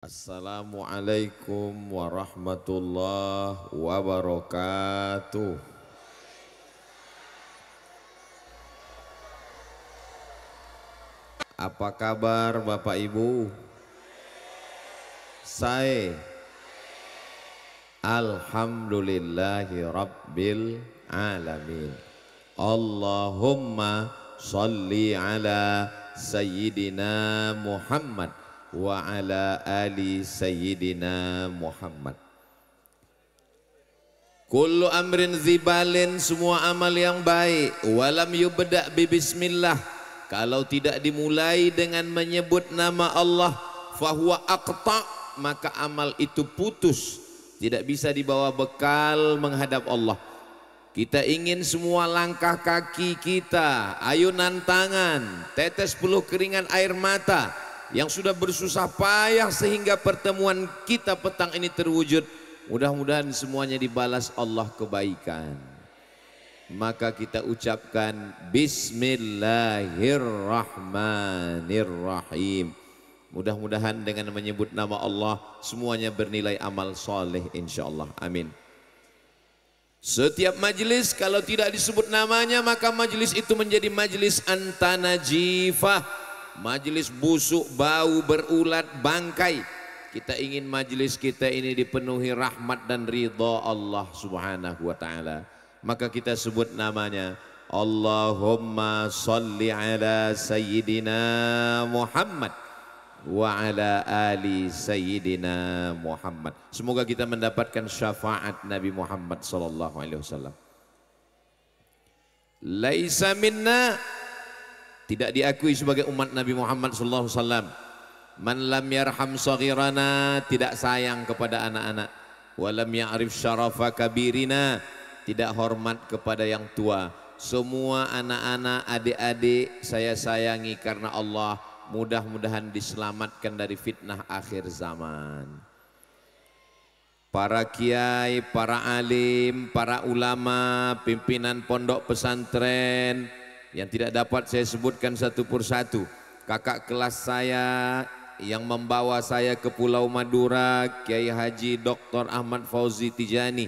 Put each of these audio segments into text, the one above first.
Assalamualaikum warahmatullahi wabarakatuh. Apa kabar Bapak Ibu? Saya Alhamdulillahi Rabbil Alamin. Allahumma salli ala Sayyidina Muhammad wa ala ali Sayyidina Muhammad. Kullu amrin zibalin, semua amal yang baik, walam yubda' bi bismillah, kalau tidak dimulai dengan menyebut nama Allah, fahuwa aqta', maka amal itu putus, tidak bisa dibawa bekal menghadap Allah. Kita ingin semua langkah kaki kita, ayunan tangan, tetes peluh keringat air mata yang sudah bersusah payah sehingga pertemuan kita petang ini terwujud, mudah-mudahan semuanya dibalas Allah kebaikan. Maka kita ucapkan Bismillahirrahmanirrahim. Mudah-mudahan dengan menyebut nama Allah semuanya bernilai amal soleh insyaallah. Amin. Setiap majlis kalau tidak disebut namanya maka majlis itu menjadi majlis antanajifah, majlis busuk, bau, berulat, bangkai. Kita ingin majlis kita ini dipenuhi rahmat dan ridha Allah subhanahu wa ta'ala, maka kita sebut namanya. Allahumma salli ala Sayyidina Muhammad wa ala ali Sayyidina Muhammad. Semoga kita mendapatkan syafaat Nabi Muhammad sallallahu alaihi wasallam. Laisa minna, tidak diakui sebagai umat Nabi Muhammad sallallahu alaihi wasallam, man lam yarham saghirana, tidak sayang kepada anak-anak, wa lam ya'rif syarafa kabirina, tidak hormat kepada yang tua. Semua anak-anak, adik-adik saya sayangi karena Allah. Mudah-mudahan diselamatkan dari fitnah akhir zaman. Para kiai, para alim, para ulama, pimpinan pondok pesantren yang tidak dapat saya sebutkan satu persatu, kakak kelas saya yang membawa saya ke Pulau Madura, Kiai Haji Dr. Ahmad Fauzi Tijani,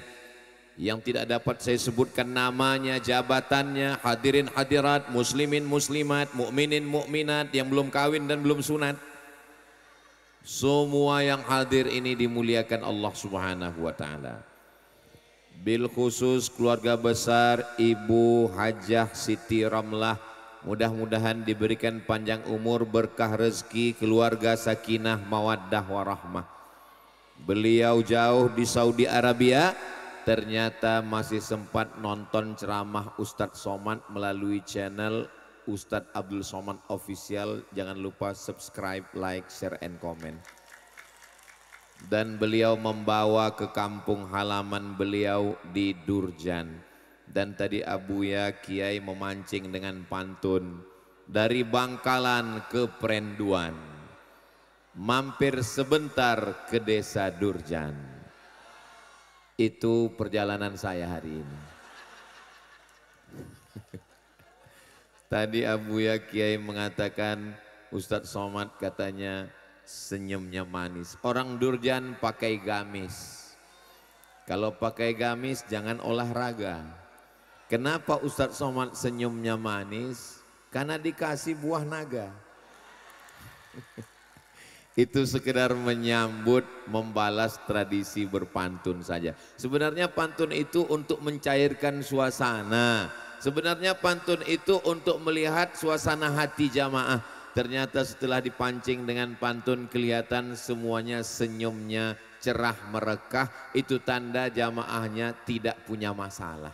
yang tidak dapat saya sebutkan namanya, jabatannya, hadirin hadirat, muslimin muslimat, mukminin mukminat yang belum kawin dan belum sunat, semua yang hadir ini dimuliakan Allah subhanahu wa ta'ala. Bil khusus keluarga besar Ibu Hajah Siti Ramlah, mudah-mudahan diberikan panjang umur, berkah rezeki, keluarga sakinah mawaddah warahmah. Beliau jauh di Saudi Arabia, ternyata masih sempat nonton ceramah Ustadz Somad melalui channel Ustadz Abdul Somad Official. Jangan lupa subscribe, like, share, and comment. Dan beliau membawa ke kampung halaman beliau di Durjan. Dan tadi Abuya Kiai memancing dengan pantun, dari Bangkalan ke Perenduan, mampir sebentar ke desa Durjan. Itu perjalanan saya hari ini. Tadi Abuya Kiai mengatakan Ustadz Somad katanya senyumnya manis. Orang Durjan pakai gamis. Kalau pakai gamis jangan olahraga. Kenapa Ustadz Somad senyumnya manis? Karena dikasih buah naga. Itu sekedar menyambut, membalas tradisi berpantun saja. Sebenarnya pantun itu untuk mencairkan suasana. Sebenarnya pantun itu untuk melihat suasana hati jamaah. Ternyata setelah dipancing dengan pantun kelihatan semuanya senyumnya cerah merekah. Itu tanda jamaahnya tidak punya masalah.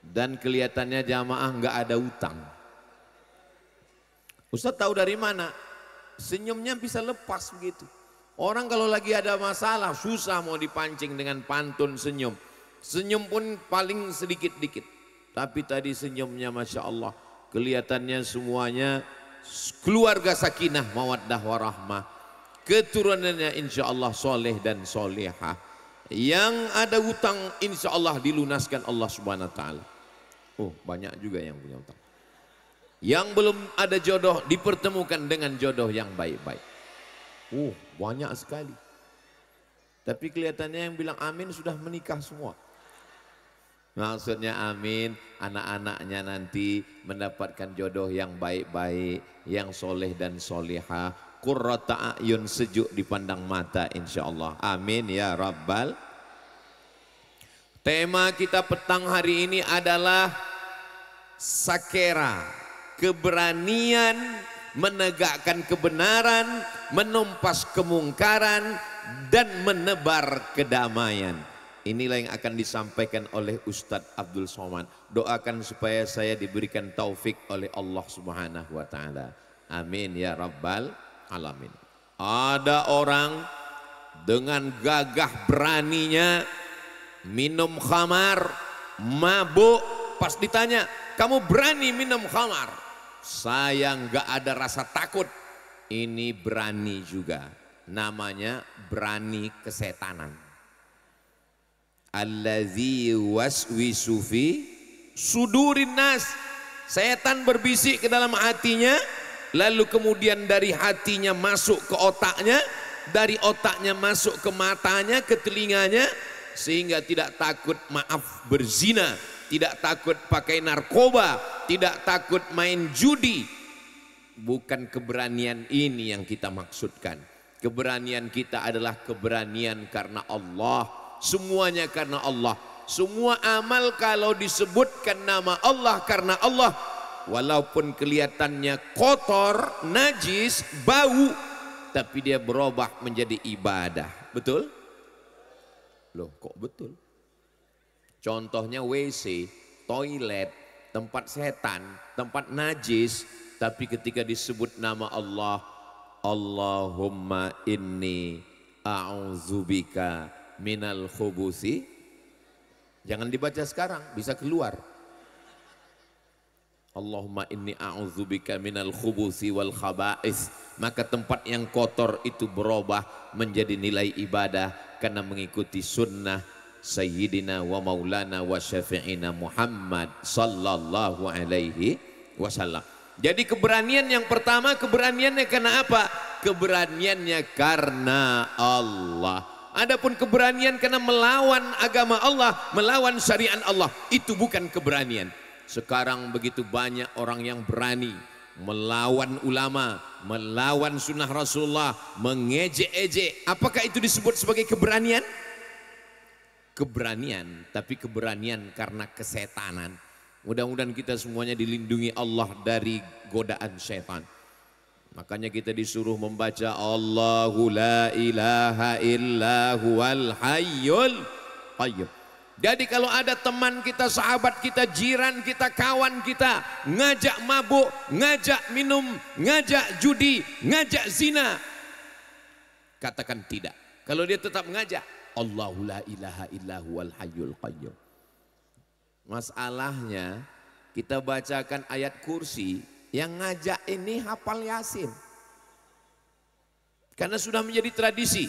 Dan kelihatannya jamaah nggak ada utang. Ustaz tahu dari mana? Senyumnya bisa lepas begitu. Orang kalau lagi ada masalah susah mau dipancing dengan pantun senyum. Senyum pun paling sedikit-dikit. Tapi tadi senyumnya Masya Allah. Kelihatannya semuanya keluarga sakinah mawaddah warahmah. Keturunannya insya Allah soleh dan solehah. Yang ada utang insya Allah dilunaskan Allah subhanahu wa ta'ala. Oh banyak juga yang punya utang. Yang belum ada jodoh dipertemukan dengan jodoh yang baik-baik. Banyak sekali. Tapi kelihatannya yang bilang amin sudah menikah semua. Maksudnya amin, anak-anaknya nanti mendapatkan jodoh yang baik-baik, yang soleh dan solehah, qurrata a'yun, sejuk dipandang mata insyaallah. Amin ya rabbal. Tema kita petang hari ini adalah sakera, keberanian menegakkan kebenaran, menumpas kemungkaran dan menebar kedamaian. Inilah yang akan disampaikan oleh Ustadz Abdul Somad. Doakan supaya saya diberikan taufik oleh Allah Subhanahu wa taala. Amin ya rabbal alamin. Ada orang dengan gagah beraninya minum khamar, mabuk, pas ditanya, "Kamu berani minum khamar?" "Saya enggak ada rasa takut." Ini berani juga. Namanya berani kesetanan. Allazi waswisu fi sudurin nas. Setan berbisik ke dalam hatinya, lalu kemudian dari hatinya masuk ke otaknya, dari otaknya masuk ke matanya, ke telinganya, sehingga tidak takut berzina, tidak takut pakai narkoba, tidak takut main judi. Bukan keberanian ini yang kita maksudkan. Keberanian kita adalah keberanian karena Allah. Semuanya karena Allah. Semua amal kalau disebutkan nama Allah, karena Allah, walaupun kelihatannya kotor, najis, bau, tapi dia berubah menjadi ibadah. Betul? Loh, kok betul? Contohnya WC, toilet, tempat setan, tempat najis, tapi ketika disebut nama Allah, Allahumma inni a'udzubika minal khubusi, jangan dibaca sekarang, bisa keluar. Allahumma inni a'udzubika minal khubusi wal khaba'is. Maka tempat yang kotor itu berubah menjadi nilai ibadah karena mengikuti sunnah Sayyidina wa maulana wa syafi'ina Muhammad sallallahu alaihi wasallam. Jadi keberanian yang pertama, keberaniannya karena apa? Keberaniannya karena Allah. Adapun keberanian karena melawan agama Allah, melawan syariat Allah, itu bukan keberanian. Sekarang begitu banyak orang yang berani melawan ulama, melawan sunnah Rasulullah, mengejek-ejek. Apakah itu disebut sebagai keberanian? Keberanian, tapi keberanian karena kesetanan. Mudah-mudahan kita semuanya dilindungi Allah dari godaan setan. Makanya kita disuruh membaca Allahu la ilaha illa huwal hayyul qayyum. Jadi kalau ada teman kita, sahabat kita, jiran kita, kawan kita ngajak mabuk, ngajak minum, ngajak judi, ngajak zina, katakan tidak. Kalau dia tetap ngajak, Allahu la ilaha illa huwal hayyul qayyum. Masalahnya kita bacakan ayat kursi, yang ngajak ini hafal Yasin. Karena sudah menjadi tradisi.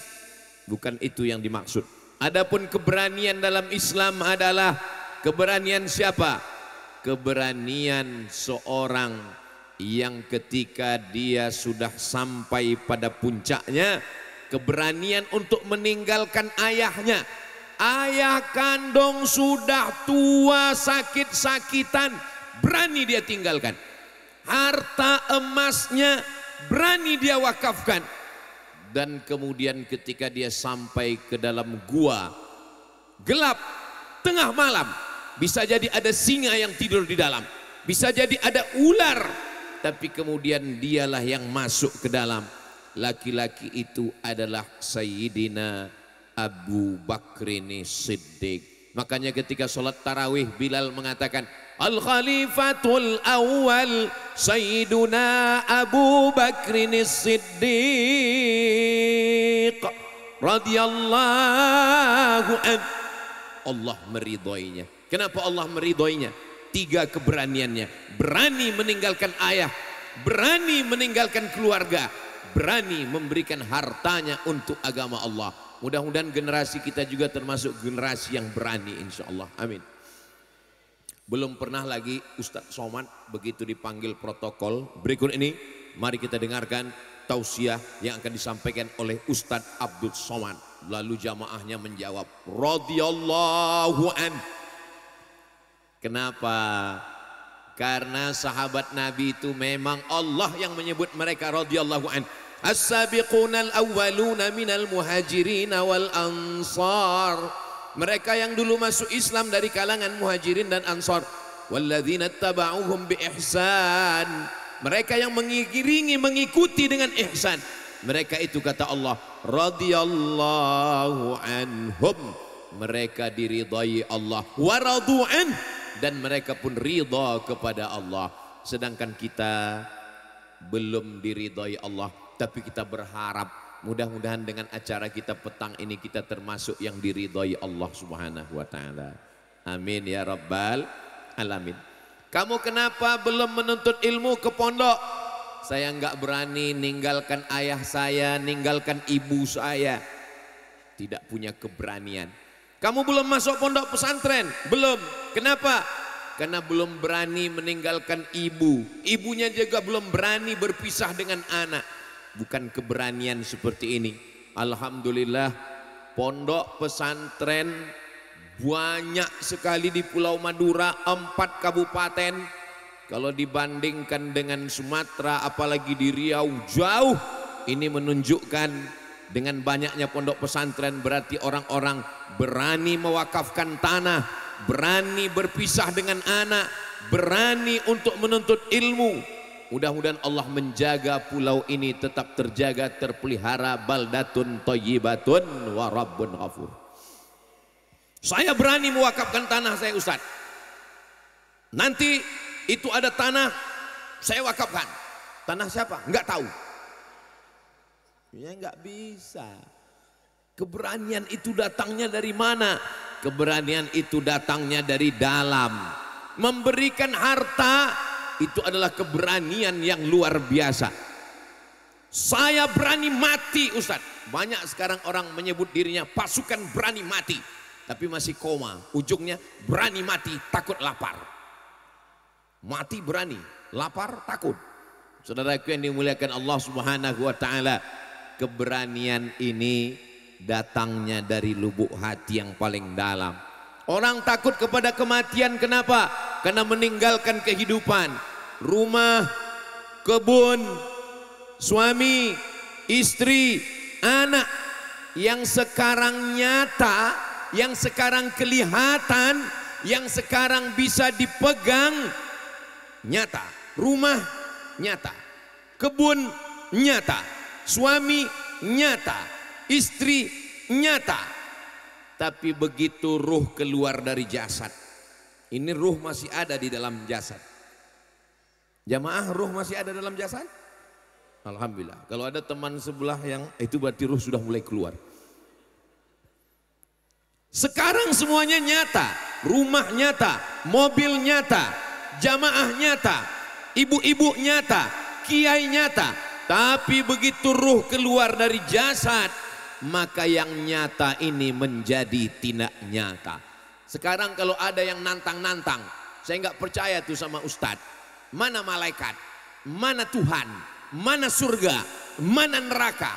Bukan itu yang dimaksud. Adapun keberanian dalam Islam adalah keberanian siapa? Keberanian seorang yang ketika dia sudah sampai pada puncaknya, keberanian untuk meninggalkan ayahnya. Ayah kandung sudah tua, sakit-sakitan, berani dia tinggalkan. Harta emasnya berani dia wakafkan. Dan kemudian ketika dia sampai ke dalam gua gelap tengah malam, bisa jadi ada singa yang tidur di dalam, bisa jadi ada ular, tapi kemudian dialah yang masuk ke dalam. Laki-laki itu adalah Sayyidina Abu Bakrin Siddiq. Makanya ketika sholat tarawih Bilal mengatakan, Al-Khalifatul Awwal Sayyiduna Abu Bakrin Siddiq radhiyallahu anhu. Allah meridhoinya. Kenapa Allah meridhoinya? 3 keberaniannya. Berani meninggalkan ayah, berani meninggalkan keluarga, berani memberikan hartanya untuk agama Allah. Mudah-mudahan generasi kita juga termasuk generasi yang berani, insya Allah. Amin. Belum pernah lagi Ustadz Somad begitu dipanggil protokol. Berikut ini mari kita dengarkan tausiah yang akan disampaikan oleh Ustadz Abdul Somad. Lalu jamaahnya menjawab radhiyallahu an. Kenapa? Karena sahabat Nabi itu memang Allah yang menyebut mereka radhiyallahu an. As-sabiqunal awwaluna minal muhajirin wal ansar. Mereka yang dulu masuk Islam dari kalangan muhajirin dan ansar. Walladzina taba'uhum bi ihsan. Mereka yang mengiringi, mengikuti dengan ihsan. Mereka itu kata Allah radhiyallahu anhum. Mereka diridai Allah wa radu'an, dan mereka pun ridha kepada Allah. Sedangkan kita belum diridai Allah, tapi kita berharap mudah-mudahan dengan acara kita petang ini kita termasuk yang diridai Allah Subhanahu wa taala. Amin ya rabbal alamin. Kamu kenapa belum menuntut ilmu ke pondok? Saya enggak berani ninggalkan ayah saya, ninggalkan ibu saya. Tidak punya keberanian. Kamu belum masuk pondok pesantren? Belum. Kenapa? Karena belum berani meninggalkan ibu. Ibunya juga belum berani berpisah dengan anak. Bukan keberanian seperti ini. Alhamdulillah pondok pesantren banyak sekali di Pulau Madura, 4 kabupaten. Kalau dibandingkan dengan Sumatera, apalagi di Riau, jauh. Ini menunjukkan dengan banyaknya pondok pesantren berarti orang-orang berani mewakafkan tanah, berani berpisah dengan anak, berani untuk menuntut ilmu. Mudah-mudahan Allah menjaga pulau ini tetap terjaga, terpelihara. Baldatun thayyibatun wa rabbun ghafur. Saya berani mewakafkan tanah saya, Ustaz. Nanti itu ada tanah saya wakafkan. Tanah siapa? Enggak tahu. Ya enggak bisa. Keberanian itu datangnya dari mana? Keberanian itu datangnya dari dalam. Memberikan harta itu adalah keberanian yang luar biasa. Saya berani mati, Ustaz. Banyak sekarang orang menyebut dirinya pasukan berani mati, tapi masih koma. Ujungnya berani mati, takut lapar. Mati berani, lapar takut. Saudaraku yang dimuliakan Allah Subhanahu wa taala, keberanian ini datangnya dari lubuk hati yang paling dalam. Orang takut kepada kematian, kenapa? Karena meninggalkan kehidupan, rumah, kebun, suami, istri, anak yang sekarang nyata, yang sekarang kelihatan, yang sekarang bisa dipegang. Nyata, rumah nyata, kebun nyata, suami nyata, istri nyata. Tapi begitu ruh keluar dari jasad, ini ruh masih ada di dalam jasad. Jamaah, ruh masih ada dalam jasad? Alhamdulillah. Kalau ada teman sebelah yang itu berarti ruh sudah mulai keluar. Sekarang semuanya nyata, rumah nyata, mobil nyata, jamaah nyata, ibu-ibu nyata, kiai nyata. Tapi begitu ruh keluar dari jasad, maka yang nyata ini menjadi tidak nyata. Sekarang kalau ada yang nantang-nantang, saya nggak percaya tuh sama Ustadz. Mana malaikat, mana Tuhan, mana surga, mana neraka?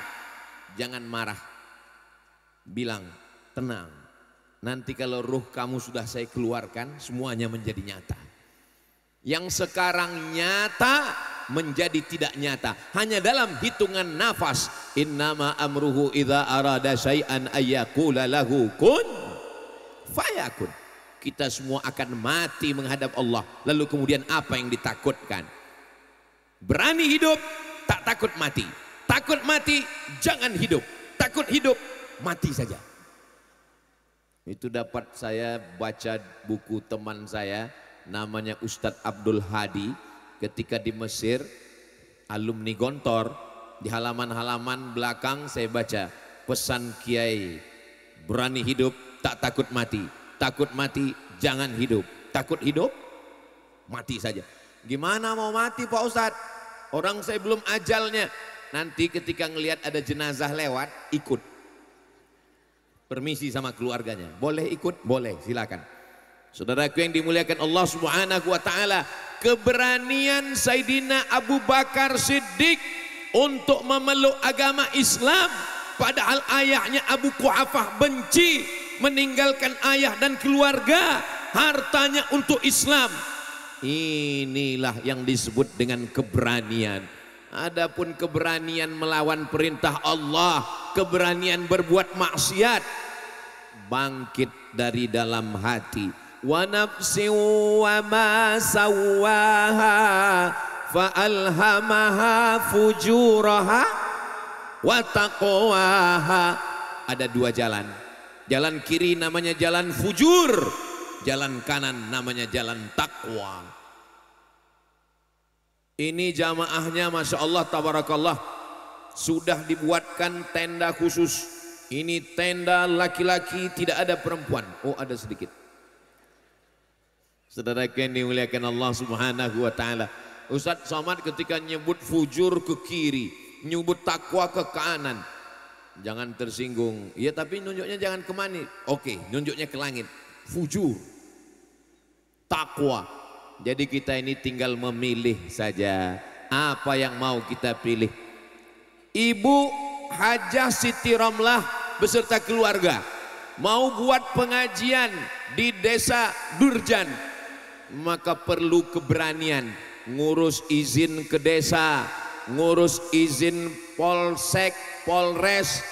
Jangan marah, bilang tenang. Nanti kalau ruh kamu sudah saya keluarkan, semuanya menjadi nyata. Yang sekarang nyata menjadi tidak nyata hanya dalam hitungan nafas. Innama amruhu idza arada syai'an ayyaqula lahu kun fayakun. Kita semua akan mati menghadap Allah. Lalu kemudian apa yang ditakutkan? Berani hidup, tak takut mati. Takut mati, jangan hidup. Takut hidup, mati saja. Itu dapat saya baca buku teman saya, namanya Ustadz Abdul Hadi. Ketika di Mesir, alumni Gontor, di halaman-halaman belakang saya baca pesan Kiai, berani hidup, tak takut mati. Takut mati, jangan hidup. Takut hidup, mati saja. Gimana mau mati Pak Ustadz? Orang saya belum ajalnya. Nanti ketika ngelihat ada jenazah lewat, ikut. Permisi sama keluarganya. Boleh ikut? Boleh, silakan. Saudaraku yang dimuliakan Allah Subhanahu wa taala, keberanian Sayyidina Abu Bakar Siddiq untuk memeluk agama Islam, padahal ayahnya Abu Quhafah benci, meninggalkan ayah dan keluarga, hartanya untuk Islam. Inilah yang disebut dengan keberanian. Adapun keberanian melawan perintah Allah, keberanian berbuat maksiat, bangkit dari dalam hati. Wa nafsin wa ma sawwaha fa alhamaha fujuraha wa taqwaha. Ada dua jalan. Jalan kiri namanya jalan fujur, jalan kanan namanya jalan takwa. Ini jamaahnya Masya Allah tabarakallah, sudah dibuatkan tenda khusus. Ini tenda laki-laki, tidak ada perempuan. Oh, ada sedikit. Saudara yang dimuliakan Allah Subhanahu wa taala, Ustadz Somad ketika nyebut fujur ke kiri, nyebut takwa ke kanan, jangan tersinggung. Ya tapi nunjuknya jangan ke mana. Oke, nunjuknya ke langit. Fujur, takwa. Jadi kita ini tinggal memilih saja apa yang mau kita pilih. Ibu Hajah Siti Ramlah beserta keluarga mau buat pengajian di desa Durjan, maka perlu keberanian ngurus izin ke desa, ngurus izin polsek, polres,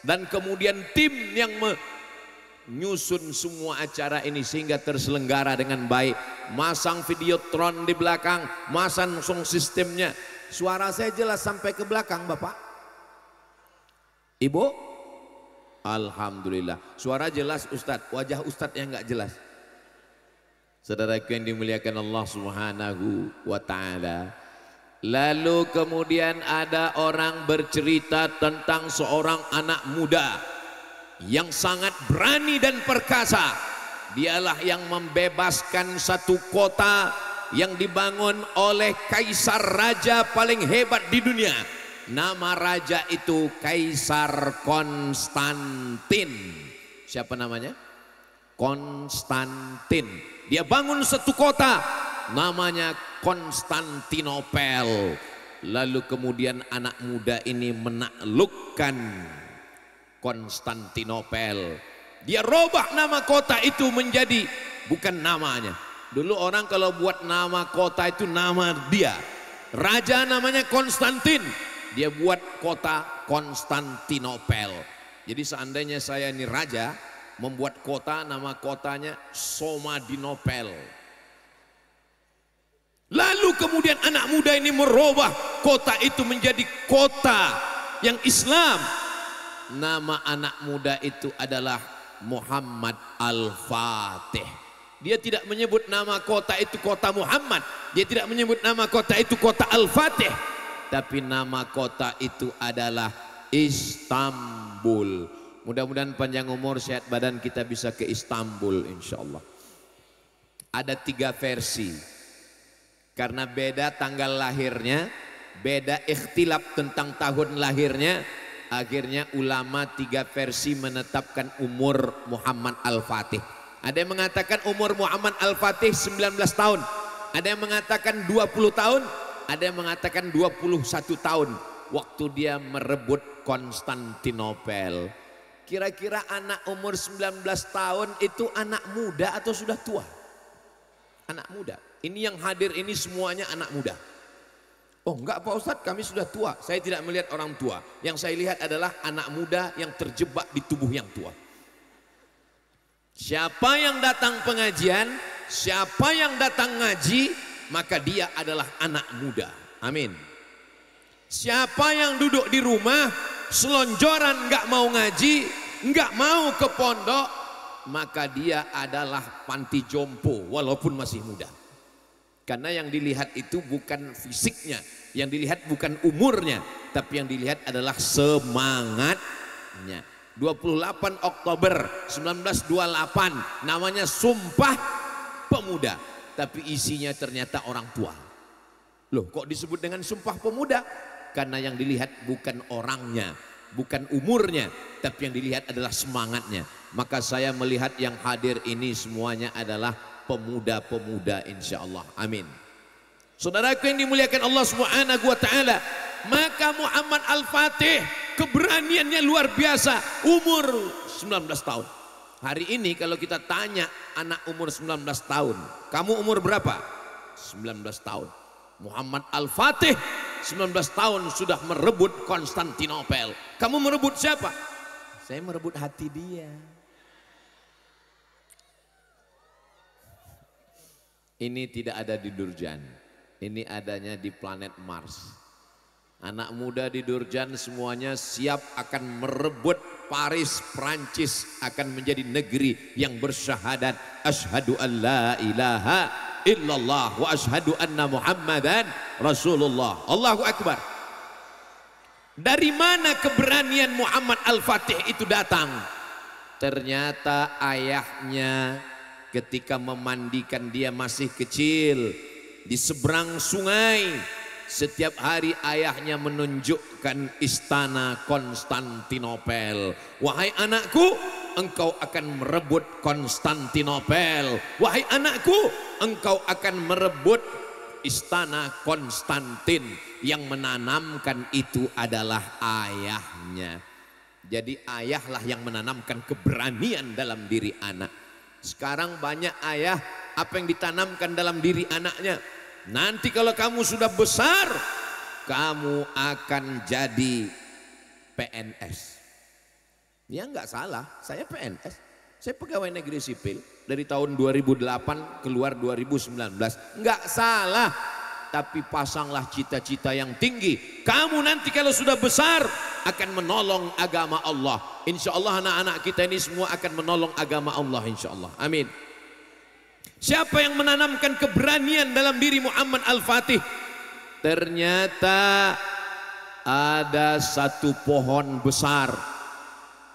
dan kemudian tim yang menyusun semua acara ini sehingga terselenggara dengan baik. Masang videotron di belakang, masang sound sistemnya. Suara saya jelas sampai ke belakang Bapak? Ibu? Alhamdulillah. Suara jelas Ustadz, wajah Ustadz yang nggak jelas. Saudaraku yang dimuliakan Allah Subhanahu wa ta'ala. Lalu kemudian ada orang bercerita tentang seorang anak muda yang sangat berani dan perkasa. Dialah yang membebaskan satu kota yang dibangun oleh kaisar raja paling hebat di dunia. Nama raja itu Kaisar Konstantin. Siapa namanya? Konstantin. Dia bangun satu kota namanya Konstantinopel. Lalu kemudian anak muda ini menaklukkan Konstantinopel. Dia robah nama kota itu menjadi bukan namanya. Dulu orang kalau buat nama kota itu nama dia. Raja namanya Konstantin, dia buat kota Konstantinopel. Jadi seandainya saya ini raja, membuat kota, nama kotanya Somadinopel. Lalu kemudian anak muda ini merubah kota itu menjadi kota yang Islam. Nama anak muda itu adalah Muhammad Al-Fatih. Dia tidak menyebut nama kota itu kota Muhammad, dia tidak menyebut nama kota itu kota Al-Fatih, tapi nama kota itu adalah Istanbul. Mudah-mudahan panjang umur, sehat badan, kita bisa ke Istanbul insyaallah. Ada 3 versi, karena beda tanggal lahirnya, beda ikhtilaf tentang tahun lahirnya. Akhirnya ulama 3 versi menetapkan umur Muhammad Al-Fatih. Ada yang mengatakan umur Muhammad Al-Fatih 19 tahun. Ada yang mengatakan 20 tahun. Ada yang mengatakan 21 tahun. Waktu dia merebut Konstantinopel. Kira-kira anak umur 19 tahun itu anak muda atau sudah tua? Anak muda. Ini yang hadir ini semuanya anak muda. Oh enggak Pak Ustadz, kami sudah tua. Saya tidak melihat orang tua. Yang saya lihat adalah anak muda yang terjebak di tubuh yang tua. Siapa yang datang pengajian, siapa yang datang ngaji, maka dia adalah anak muda. Amin. Siapa yang duduk di rumah, selonjoran enggak mau ngaji, enggak mau ke pondok, maka dia adalah panti jompo walaupun masih muda. Karena yang dilihat itu bukan fisiknya, yang dilihat bukan umurnya, tapi yang dilihat adalah semangatnya. 28 Oktober 1928 namanya Sumpah Pemuda, tapi isinya ternyata orang tua. Loh, kok disebut dengan Sumpah Pemuda? Karena yang dilihat bukan orangnya, bukan umurnya, tapi yang dilihat adalah semangatnya. Maka saya melihat yang hadir ini semuanya adalah pemuda-pemuda insyaallah. Amin. Saudaraku yang dimuliakan Allah Subhanahu wa taala, Maka Muhammad Al-Fatih keberaniannya luar biasa, umur 19 tahun. Hari ini kalau kita tanya anak umur 19 tahun, kamu umur berapa? 19 tahun. Muhammad Al-Fatih 19 tahun sudah merebut Konstantinopel. Kamu merebut siapa? Saya merebut hati dia. Ini tidak ada di Durjan, ini adanya di planet Mars. Anak muda di Durjan semuanya siap akan merebut Paris, Prancis akan menjadi negeri yang bersyahadat asyhadu an la ilaha illallah wa asyhadu anna Muhammadan Rasulullah. Allahu Akbar. Dari mana keberanian Muhammad Al-Fatih itu datang? Ternyata ayahnya ketika memandikan dia masih kecil di seberang sungai, setiap hari ayahnya menunjukkan istana Konstantinopel. Wahai anakku, engkau akan merebut Konstantinopel. Wahai anakku, engkau akan merebut istana Konstantin. Yang menanamkan itu adalah ayahnya. Jadi ayahlah yang menanamkan keberanian dalam diri anak. Sekarang banyak ayah, apa yang ditanamkan dalam diri anaknya? Nanti kalau kamu sudah besar, kamu akan jadi PNS. Ya nggak salah, saya PNS. Saya pegawai negeri sipil dari tahun 2008 keluar 2019. Nggak salah, tapi pasanglah cita-cita yang tinggi. Kamu nanti kalau sudah besar akan menolong agama Allah. Insya Allah anak-anak kita ini semua akan menolong agama Allah, insya Allah. Amin. Siapa yang menanamkan keberanian dalam diri Muhammad Al-Fatih? Ternyata ada satu pohon besar,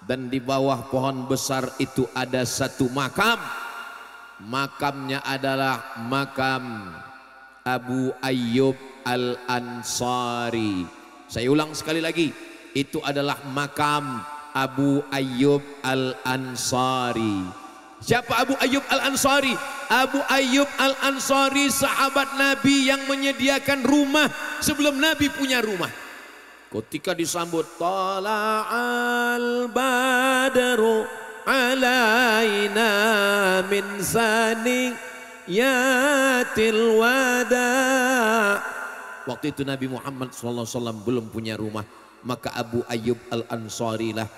dan di bawah pohon besar itu ada satu makam. Makamnya adalah makam Abu Ayyub Al-Ansari. Saya ulang sekali lagi, itu adalah makam Abu Ayyub Al-Ansari. Siapa Abu Ayyub Al-Ansari? Abu Ayyub Al-Ansari sahabat Nabi yang menyediakan rumah sebelum Nabi punya rumah. Ketika disambut Tala'al badru alaina min sani yatil wada. Waktu itu Nabi Muhammad SAW belum punya rumah, maka Abu Ayyub Al-Ansari lah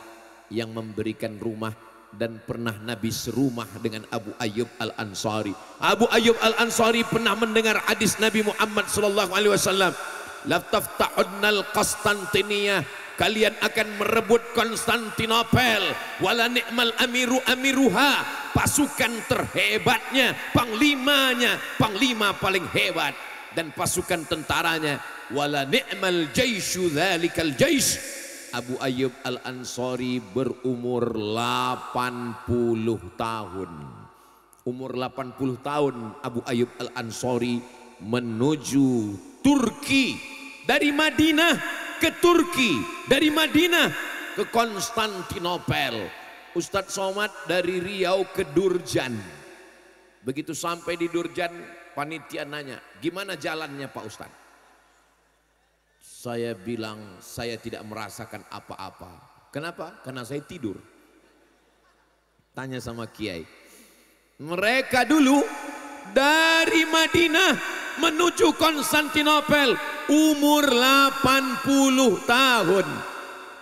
yang memberikan rumah, dan pernah Nabi serumah dengan Abu Ayyub Al-Ansari. Abu Ayyub Al-Ansari pernah mendengar hadis Nabi Muhammad SAW, la taftahunal Konstantiniyah, kalian akan merebut Konstantinopel, wala ni'mal amiru amiruha, pasukan terhebatnya, panglimanya, panglima paling hebat, dan pasukan tentaranya, wala ni'mal jaisyu dzalikal jais. Abu Ayyub Al-Ansari berumur 80 tahun. Umur 80 tahun Abu Ayyub Al-Ansari menuju Turki. Dari Madinah ke Turki, dari Madinah ke Konstantinopel. Ustadz Somad dari Riau ke Durjan. Begitu sampai di Durjan, panitia nanya, gimana jalannya Pak Ustadz? Saya bilang, saya tidak merasakan apa-apa. Kenapa? Karena saya tidur. Tanya sama Kiai. Mereka dulu dari Madinah menuju Konstantinopel umur 80 tahun.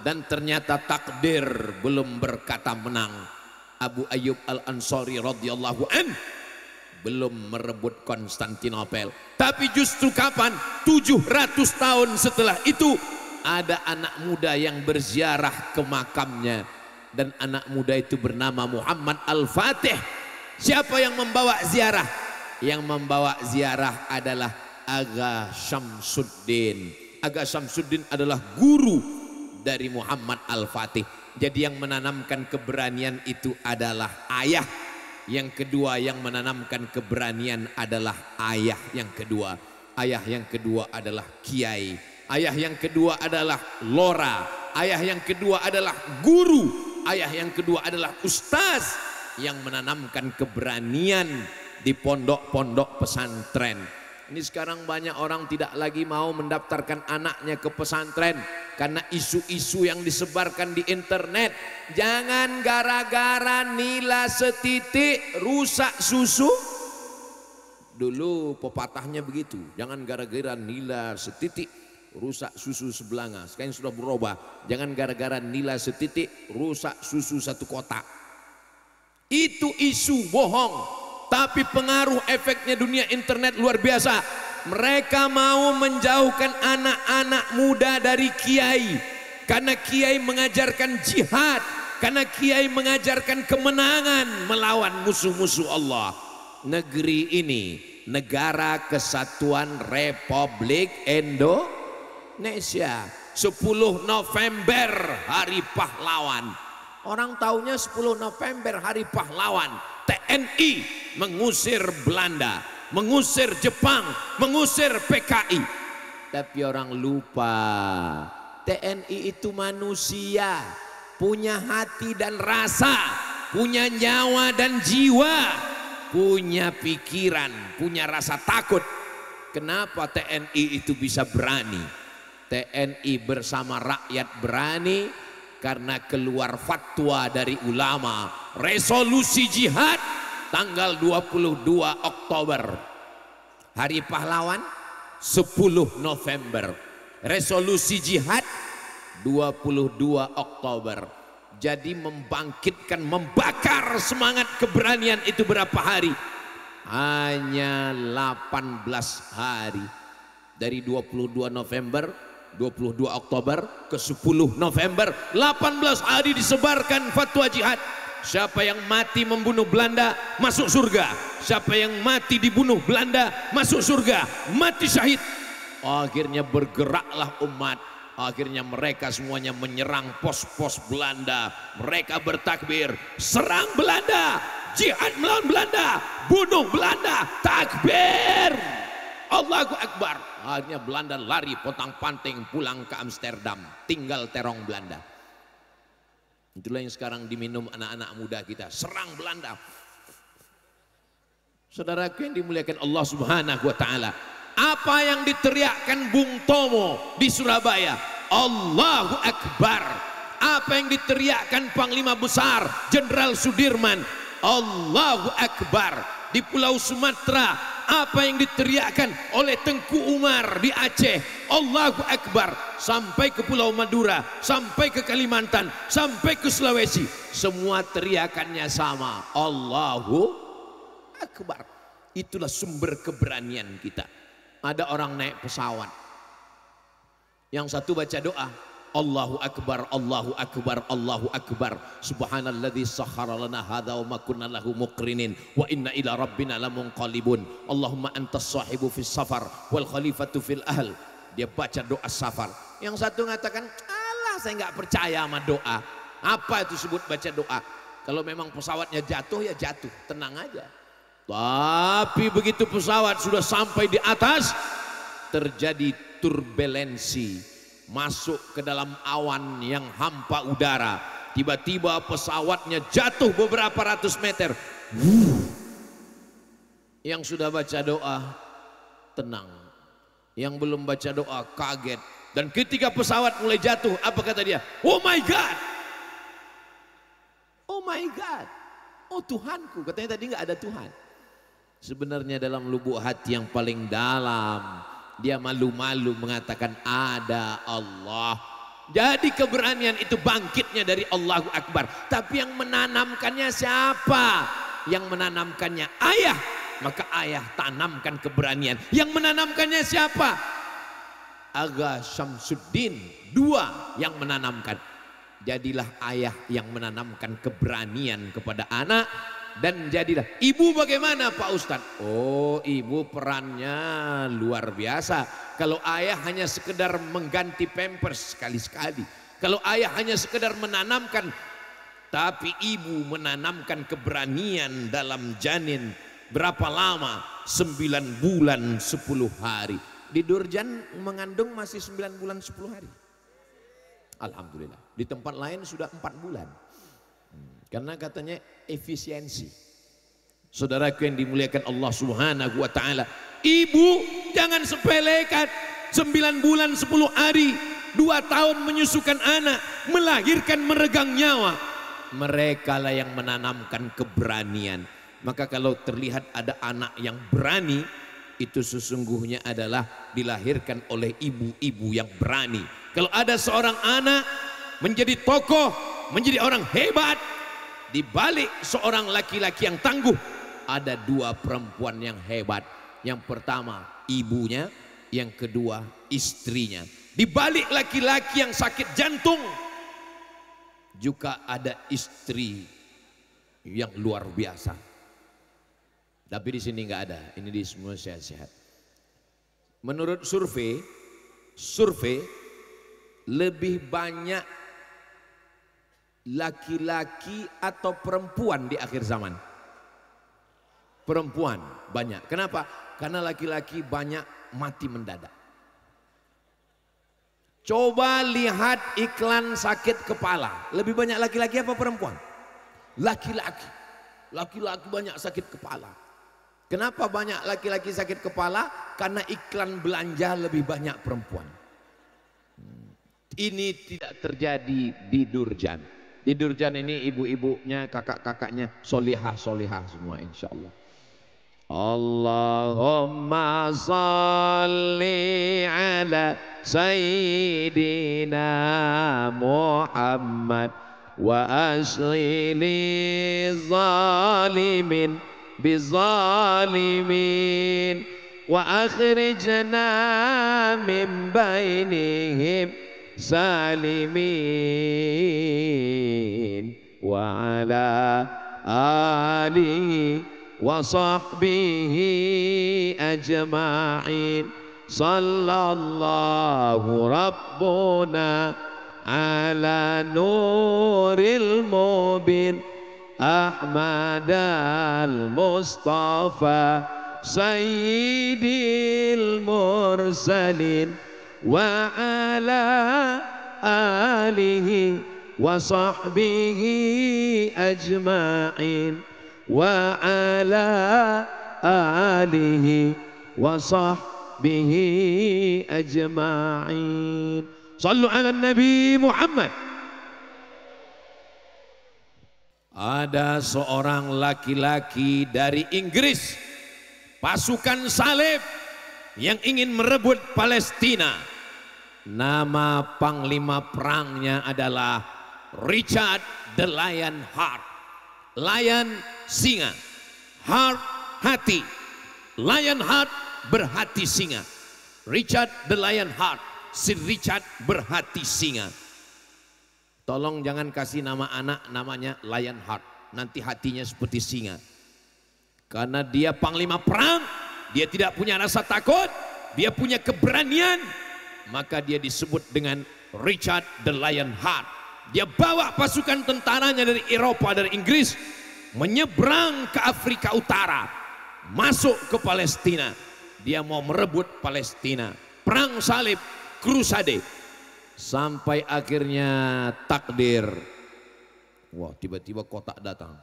Dan ternyata takdir belum berkata menang. Abu Ayyub Al-Ansari radhiyallahu anhu belum merebut Konstantinopel. Tapi justru kapan? 700 tahun setelah itu ada anak muda yang berziarah ke makamnya, dan anak muda itu bernama Muhammad Al-Fatih. Siapa yang membawa ziarah? Yang membawa ziarah adalah Aga Syamsuddin. Aga Syamsuddin adalah guru dari Muhammad Al-Fatih. Jadi yang menanamkan keberanian itu adalah ayah. Yang kedua yang menanamkan keberanian adalah ayah yang kedua. Ayah yang kedua adalah kiai. Ayah yang kedua adalah lora. Ayah yang kedua adalah guru. Ayah yang kedua adalah ustaz yang menanamkan keberanian di pondok-pondok pesantren. Ini sekarang banyak orang tidak lagi mau mendaftarkan anaknya ke pesantren karena isu-isu yang disebarkan di internet. Jangan gara-gara nila setitik rusak susu. Dulu pepatahnya begitu, jangan gara-gara nila setitik rusak susu sebelanga. Sekarang sudah berubah, jangan gara-gara nila setitik rusak susu satu kotak. Itu isu bohong, tapi pengaruh efeknya dunia internet luar biasa. Mereka mau menjauhkan anak-anak muda dari kiai, karena kiai mengajarkan jihad, karena kiai mengajarkan kemenangan melawan musuh-musuh Allah. Negeri ini negara kesatuan Republik Indonesia. 10 November hari pahlawan. Orang taunya 10 November hari pahlawan. TNI mengusir Belanda, mengusir Jepang, mengusir PKI. Tapi orang lupa TNI itu manusia, punya hati dan rasa, punya nyawa dan jiwa, punya pikiran, punya rasa takut. Kenapa TNI itu bisa berani? TNI bersama rakyat berani karena keluar fatwa dari ulama, resolusi jihad tanggal 22 Oktober. Hari pahlawan 10 November. Resolusi jihad 22 Oktober. Jadi membangkitkan, membakar semangat keberanian itu berapa hari? Hanya 18 hari. Dari 22 November, 22 Oktober ke 10 November, 18 hari disebarkan fatwa jihad. Siapa yang mati membunuh Belanda masuk surga. Siapa yang mati dibunuh Belanda masuk surga, mati syahid. Akhirnya bergeraklah umat. Akhirnya mereka semuanya menyerang pos-pos Belanda. Mereka bertakbir, serang Belanda, jihad melawan Belanda, bunuh Belanda, takbir, Allahu Akbar. Akhirnya Belanda lari pontang-panting pulang ke Amsterdam, tinggal terong Belanda. Itulah yang sekarang diminum anak-anak muda kita, serang Belanda. Saudaraku yang dimuliakan Allah Subhanahu wa taala, apa yang diteriakkan Bung Tomo di Surabaya? Allahu Akbar. Apa yang diteriakkan Panglima Besar Jenderal Sudirman? Allahu Akbar. Di Pulau Sumatera, apa yang diteriakkan oleh Tengku Umar di Aceh? Allahu Akbar. Sampai ke Pulau Madura, sampai ke Kalimantan, sampai ke Sulawesi, semua teriakannya sama, Allahu Akbar. Itulah sumber keberanian kita. Ada orang naik pesawat, yang satu baca doa, Allahu Akbar, Allahu Akbar, Allahu Akbar, subhanalladzi sakhkhara lana hadza wa ma kunna lahu muqrinin wa inna ila rabbina lamunqalibun, Allahumma antas sahibu fis safar wal khalifatu fil ahl. Dia baca doa safar. Yang satu mengatakan, alah saya nggak percaya sama doa. Apa itu sebut baca doa? Kalau memang pesawatnya jatuh ya jatuh, tenang aja. Tapi begitu pesawat sudah sampai di atas, terjadi turbulensi, masuk ke dalam awan yang hampa udara. Tiba-tiba pesawatnya jatuh beberapa ratus meter. Yang sudah baca doa tenang, yang belum baca doa kaget. Dan ketika pesawat mulai jatuh, apa kata dia? Oh my God, oh my God, oh Tuhanku. Katanya tadi nggak ada Tuhan. Sebenarnya dalam lubuk hati yang paling dalam, dia malu-malu mengatakan ada Allah. Jadi keberanian itu bangkitnya dari Allahu Akbar. Tapi yang menanamkannya siapa? Yang menanamkannya ayah. Maka ayah tanamkan keberanian. Yang menanamkannya siapa? Aga Syamsuddin. Dua yang menanamkan. Jadilah ayah yang menanamkan keberanian kepada anak. Dan jadilah ibu. Bagaimana Pak Ustadz? Oh, ibu perannya luar biasa. Kalau ayah hanya sekedar mengganti pampers sekali-sekali, kalau ayah hanya sekedar menanamkan, tapi ibu menanamkan keberanian dalam janin. Berapa lama? 9 bulan 10 hari. Di Durjan mengandung masih 9 bulan 10 hari. Alhamdulillah. Di tempat lain sudah 4 bulan. Karena katanya efisiensi. Saudaraku yang dimuliakan Allah Subhanahu wa taala, Ibu jangan sepelekan 9 bulan 10 hari 2 tahun menyusukan anak, melahirkan, meregang nyawa. Mereka lah yang menanamkan keberanian. Maka kalau terlihat ada anak yang berani, itu sesungguhnya adalah dilahirkan oleh ibu-ibu yang berani. Kalau ada seorang anak menjadi tokoh, menjadi orang hebat, di balik seorang laki-laki yang tangguh, ada 2 perempuan yang hebat. Yang pertama ibunya, yang kedua istrinya. Di balik laki-laki yang sakit jantung, juga ada istri yang luar biasa. Tapi di sini nggak ada, ini di semua sehat-sehat. Menurut survei lebih banyak laki-laki atau perempuan di akhir zaman? Perempuan banyak. Kenapa? Karena laki-laki banyak mati mendadak. Coba lihat iklan sakit kepala. Lebih banyak laki-laki apa perempuan? Laki-laki. Laki-laki banyak sakit kepala. Kenapa banyak laki-laki sakit kepala? Karena iklan belanja lebih banyak perempuan. Ini tidak terjadi di Durjan. Di Durjan ini ibu-ibunya, kakak-kakaknya solihah-solihah semua insya Allah. Allahumma salli ala Sayyidina Muhammad wa aslili zalimin bizalimin wa akhrijna min bainihim salimin wa ala alihi wa sahbihi ajma'in. Sallallahu rabbuna ala nuril mubin Ahmad al-Mustafa sayyidil mursalin wa ala alihi wa sahbihi ajma'in wa ala alihi wa sahbihi ajma'in. Sallu ala Nabi Muhammad. Ada seorang laki-laki dari Inggris, pasukan salib yang ingin merebut Palestina. Nama panglima perangnya adalah Richard the Lion Heart. Lion singa, heart hati, Lion Heart berhati singa. Richard the Lion Heart, si Richard berhati singa. Tolong jangan kasih nama anak namanya Lion Heart, nanti hatinya seperti singa. Karena dia panglima perang, dia tidak punya rasa takut, dia punya keberanian, maka dia disebut dengan Richard the Lion Heart. Dia bawa pasukan tentaranya dari Eropa, dari Inggris, menyeberang ke Afrika Utara, masuk ke Palestina. Dia mau merebut Palestina. Perang salib, krusade. Sampai akhirnya takdir. Wah, tiba-tiba kotak datang.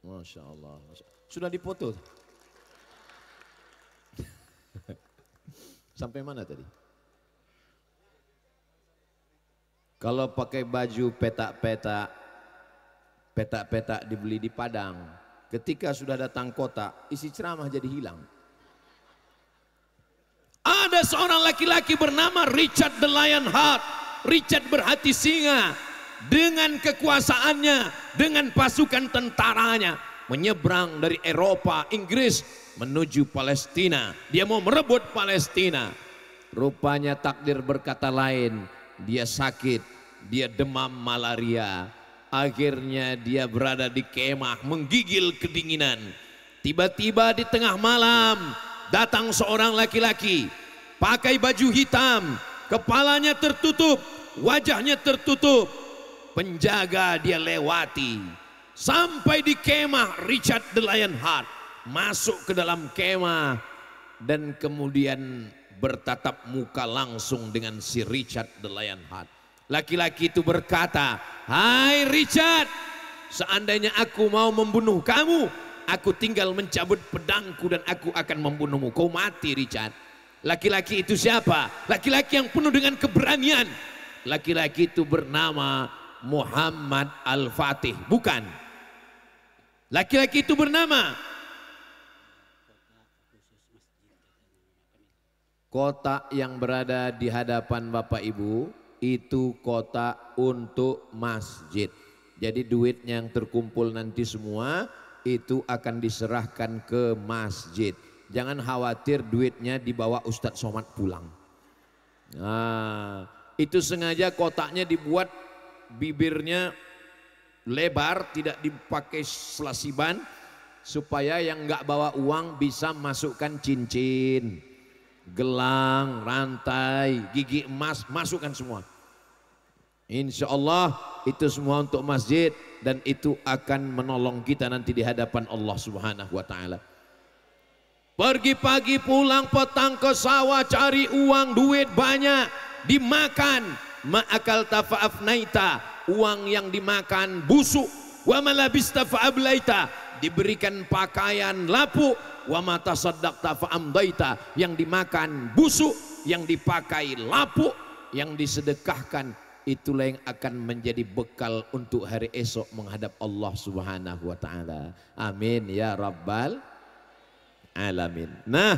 Masya Allah. Sudah dipoto. Sampai mana tadi? Kalau pakai baju petak-petak, petak-petak dibeli di Padang, ketika sudah datang kota, isi ceramah jadi hilang. Ada seorang laki-laki bernama Richard the Lion Heart. Richard berhati singa. Dengan kekuasaannya, dengan pasukan tentaranya, menyeberang dari Eropa, Inggris, menuju Palestina. Dia mau merebut Palestina. Rupanya takdir berkata lain. Dia sakit, dia demam malaria. Akhirnya dia berada di kemah menggigil kedinginan. Tiba-tiba di tengah malam datang seorang laki-laki pakai baju hitam, kepalanya tertutup, wajahnya tertutup. Penjaga dia lewati sampai di kemah Richard the Lion Heart, masuk ke dalam kemah dan kemudian bertatap muka langsung dengan si Richard the Lion Heart. Laki-laki itu berkata, "Hai Richard, seandainya aku mau membunuh kamu, aku tinggal mencabut pedangku dan aku akan membunuhmu. Kau mati, Richard." Laki-laki itu siapa? Laki-laki yang penuh dengan keberanian. Laki-laki itu bernama Muhammad Al-Fatih. Bukan. Laki-laki itu bernama kotak yang berada di hadapan Bapak Ibu itu kotak untuk masjid. Jadi duitnya yang terkumpul nanti semua itu akan diserahkan ke masjid. Jangan khawatir duitnya dibawa Ustadz Somad pulang. Nah, itu sengaja kotaknya dibuat bibirnya lebar, tidak dipakai selasiban, supaya yang nggak bawa uang bisa masukkan cincin, gelang, rantai, gigi emas, masukkan semua. Insya Allah itu semua untuk masjid dan itu akan menolong kita nanti di hadapan Allah Subhanahu wa Ta'ala. Pergi pagi pulang petang ke sawah cari uang, duit banyak, dimakan, ma'akal tafa'afnaita, uang yang dimakan busuk, wa malabista fa'ablaita, diberikan pakaian lapuk, wa mata saddaqta fa'amdaita, yang dimakan busuk, yang dipakai lapuk, yang disedekahkan, itulah yang akan menjadi bekal untuk hari esok menghadap Allah Subhanahu wa Ta'ala. Amin ya rabbal alamin. Nah,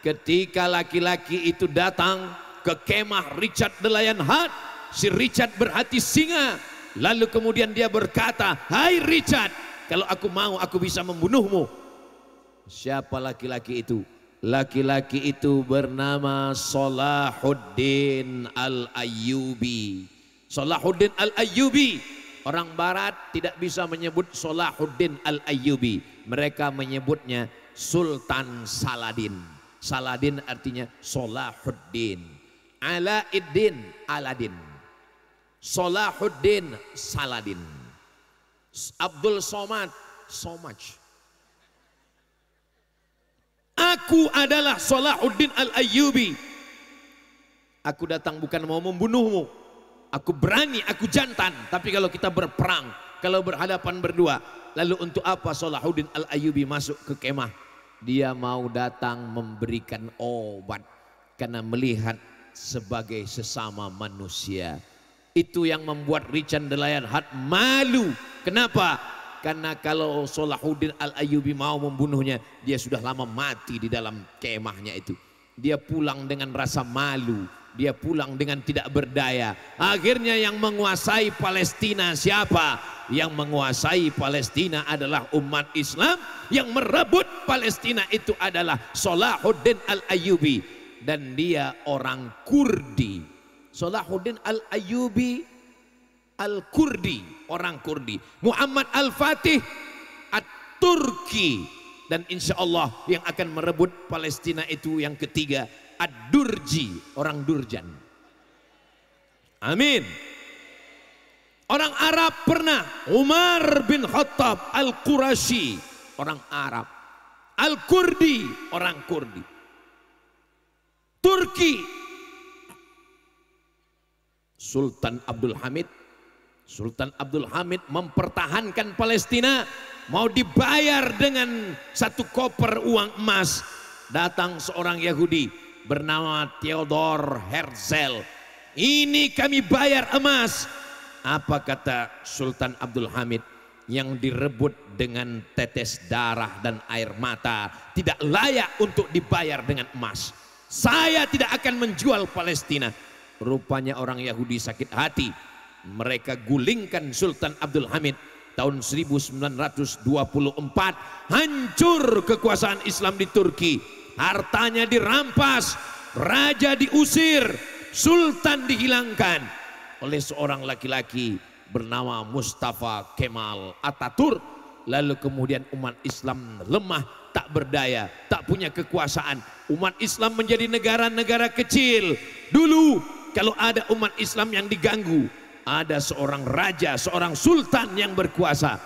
ketika laki-laki itu datang ke kemah Richard the Lionheart, si Richard berhati singa, lalu kemudian dia berkata, "Hai Richard, kalau aku mau aku bisa membunuhmu." Siapa laki-laki itu? Laki-laki itu bernama Salahuddin Al-Ayyubi. Salahuddin Al-Ayyubi. Orang barat tidak bisa menyebut Salahuddin Al-Ayyubi. Mereka menyebutnya Sultan Saladin. Saladin artinya Salahuddin. Alaiddin Aladin. Salahuddin Saladin. Abdul Somad Somaj. Aku adalah Salahuddin Al-Ayyubi. Aku datang bukan mau membunuhmu. Aku berani, aku jantan. Tapi kalau kita berperang, kalau berhadapan berdua, lalu untuk apa Salahuddin Al-Ayyubi masuk ke kemah? Dia mau datang memberikan obat karena melihat sebagai sesama manusia. Itu yang membuat Richard the Lionheart malu. Kenapa? Karena kalau Salahuddin Al-Ayyubi mau membunuhnya, dia sudah lama mati di dalam kemahnya itu. Dia pulang dengan rasa malu. Dia pulang dengan tidak berdaya. Akhirnya yang menguasai Palestina siapa? Yang menguasai Palestina adalah umat Islam. Yang merebut Palestina itu adalah Salahuddin Al-Ayyubi. Dan dia orang Kurdi. Salahuddin Al-Ayyubi Al-Kurdi, orang Kurdi. Muhammad Al-Fatih At-Turki. Dan insya Allah yang akan merebut Palestina itu yang ketiga, Ad-Durji, orang Durjan. Amin. Orang Arab pernah, Umar bin Khattab Al-Qurashi, orang Arab. Al-Kurdi, orang Kurdi. Turki, Sultan Abdul Hamid. Sultan Abdul Hamid mempertahankan Palestina, mau dibayar dengan satu koper uang emas. Datang seorang Yahudi bernama Theodor Herzl. Ini kami bayar emas. Apa kata Sultan Abdul Hamid? Yang direbut dengan tetes darah dan air mata tidak layak untuk dibayar dengan emas. Saya tidak akan menjual Palestina. Rupanya orang Yahudi sakit hati. Mereka gulingkan Sultan Abdul Hamid tahun 1924. Hancur kekuasaan Islam di Turki. Hartanya dirampas, raja diusir, sultan dihilangkan oleh seorang laki-laki bernama Mustafa Kemal Atatürk. Lalu kemudian umat Islam lemah, tak berdaya, tak punya kekuasaan. Umat Islam menjadi negara-negara kecil. Dulu kalau ada umat Islam yang diganggu, ada seorang raja, seorang sultan yang berkuasa.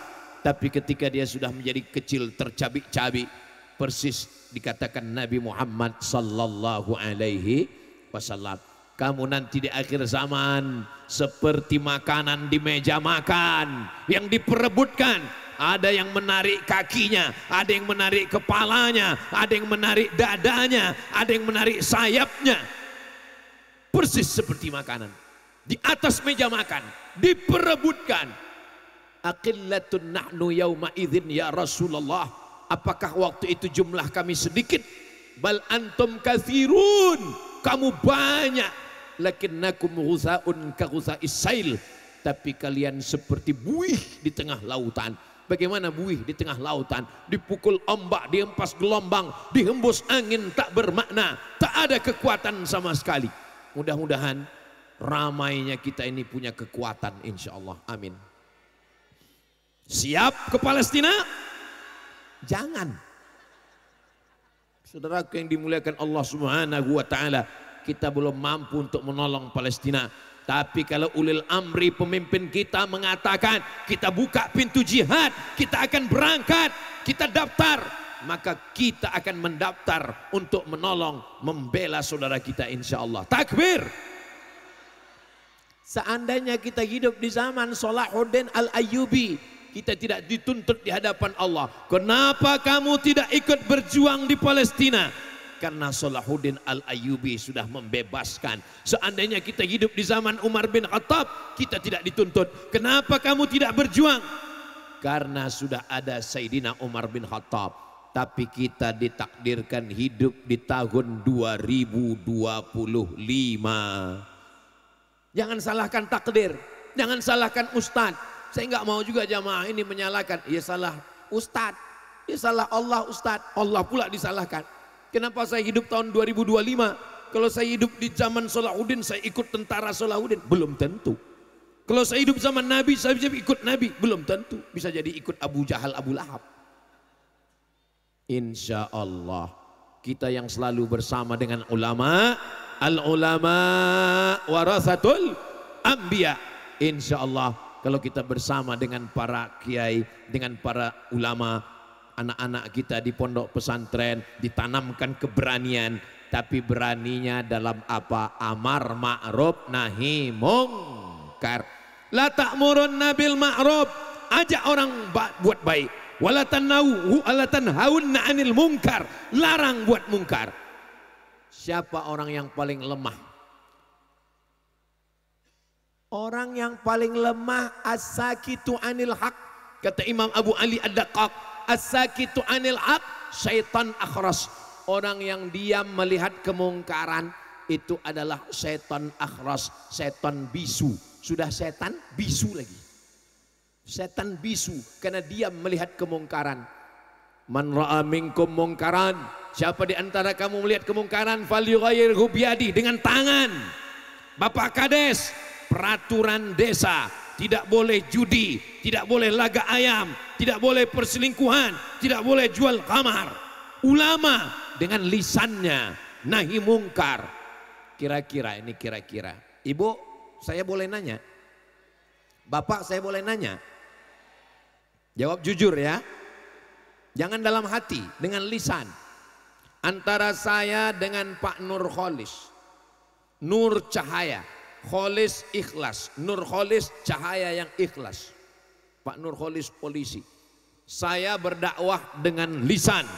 Tapi ketika dia sudah menjadi kecil, tercabik-cabik, persis dikatakan Nabi Muhammad sallallahu alaihi wasallam, Kamu nanti di akhir zaman seperti makanan di meja makan yang diperebutkan. Ada yang menarik kakinya, ada yang menarik kepalanya, ada yang menarik dadanya, ada yang menarik sayapnya. Persis seperti makanan. Di atas meja makan, diperebutkan. Aqillatun nahnu yawma idzin ya Rasulullah. Apakah waktu itu jumlah kami sedikit? Bal antum katsirun. Kamu banyak. Lakinnakum ghusaun ka ghusa'is sail. Tapi kalian seperti buih di tengah lautan. Bagaimana buih di tengah lautan? Dipukul ombak, dihempas gelombang, dihembus angin, tak bermakna, tak ada kekuatan sama sekali. Mudah-mudahan ramainya kita ini punya kekuatan, insya Allah. Amin. Siap ke Palestina? Jangan. Saudaraku yang dimuliakan Allah Subhanahu wa taala, kita belum mampu untuk menolong Palestina. Tapi kalau ulil amri pemimpin kita mengatakan kita buka pintu jihad, kita akan berangkat, kita daftar, maka kita akan mendaftar untuk menolong, membela saudara kita insya Allah. Takbir. Seandainya kita hidup di zaman Salahuddin Al-Ayyubi, kita tidak dituntut di hadapan Allah. Kenapa kamu tidak ikut berjuang di Palestina? Karena Salahuddin Al-Ayyubi sudah membebaskan. Seandainya kita hidup di zaman Umar bin Khattab, kita tidak dituntut. Kenapa kamu tidak berjuang? Karena sudah ada Sayyidina Umar bin Khattab. Tapi kita ditakdirkan hidup di tahun 2025. Jangan salahkan takdir, jangan salahkan ustadz. Saya nggak mau juga jamaah ini menyalahkan. Ya salah ustadz, ya salah Allah ustadz. Allah pula disalahkan. Kenapa saya hidup tahun 2025? Kalau saya hidup di zaman Salahuddin, saya ikut tentara Salahuddin? Belum tentu. Kalau saya hidup zaman Nabi, saya bisa ikut Nabi? Belum tentu. Bisa jadi ikut Abu Jahal, Abu Lahab. Insya Allah kita yang selalu bersama dengan ulama, al-ulama warasatul anbiya. Insya Allah kalau kita bersama dengan para kiai, dengan para ulama, anak-anak kita di pondok pesantren ditanamkan keberanian, tapi beraninya dalam apa? Amar ma'ruf nahi mungkar. La ta'murun nabil ma'ruf, ajak orang buat baik. Wala tanhauna 'anil munkar, larang buat mungkar. Siapa orang yang paling lemah? Orang yang paling lemah as-sakitu 'anil haq. Kata Imam Abu Ali Ad-Daqqaq, as-sakitu 'anil haq syaitan akhras. Orang yang diam melihat kemungkaran itu adalah setan akhras, setan bisu. Sudah setan bisu lagi. Setan bisu karena diam melihat kemungkaran. Man ra'a minkum mungkaran, siapa di antara kamu melihat kemungkaran, falyughayyirhu biyadihi, dengan tangan. Bapak Kades, peraturan desa, tidak boleh judi, tidak boleh laga ayam, tidak boleh perselingkuhan, tidak boleh jual khamar. Ulama dengan lisannya nahi mungkar. Kira-kira ini kira-kira. Ibu, saya boleh nanya? Bapak, saya boleh nanya? Jawab jujur ya. Jangan dalam hati, dengan lisan. Antara saya dengan Pak Nur Kholis. Nur cahaya, Kholis ikhlas. Nur Kholis cahaya yang ikhlas. Pak Nur Kholis polisi. Saya berdakwah dengan lisan,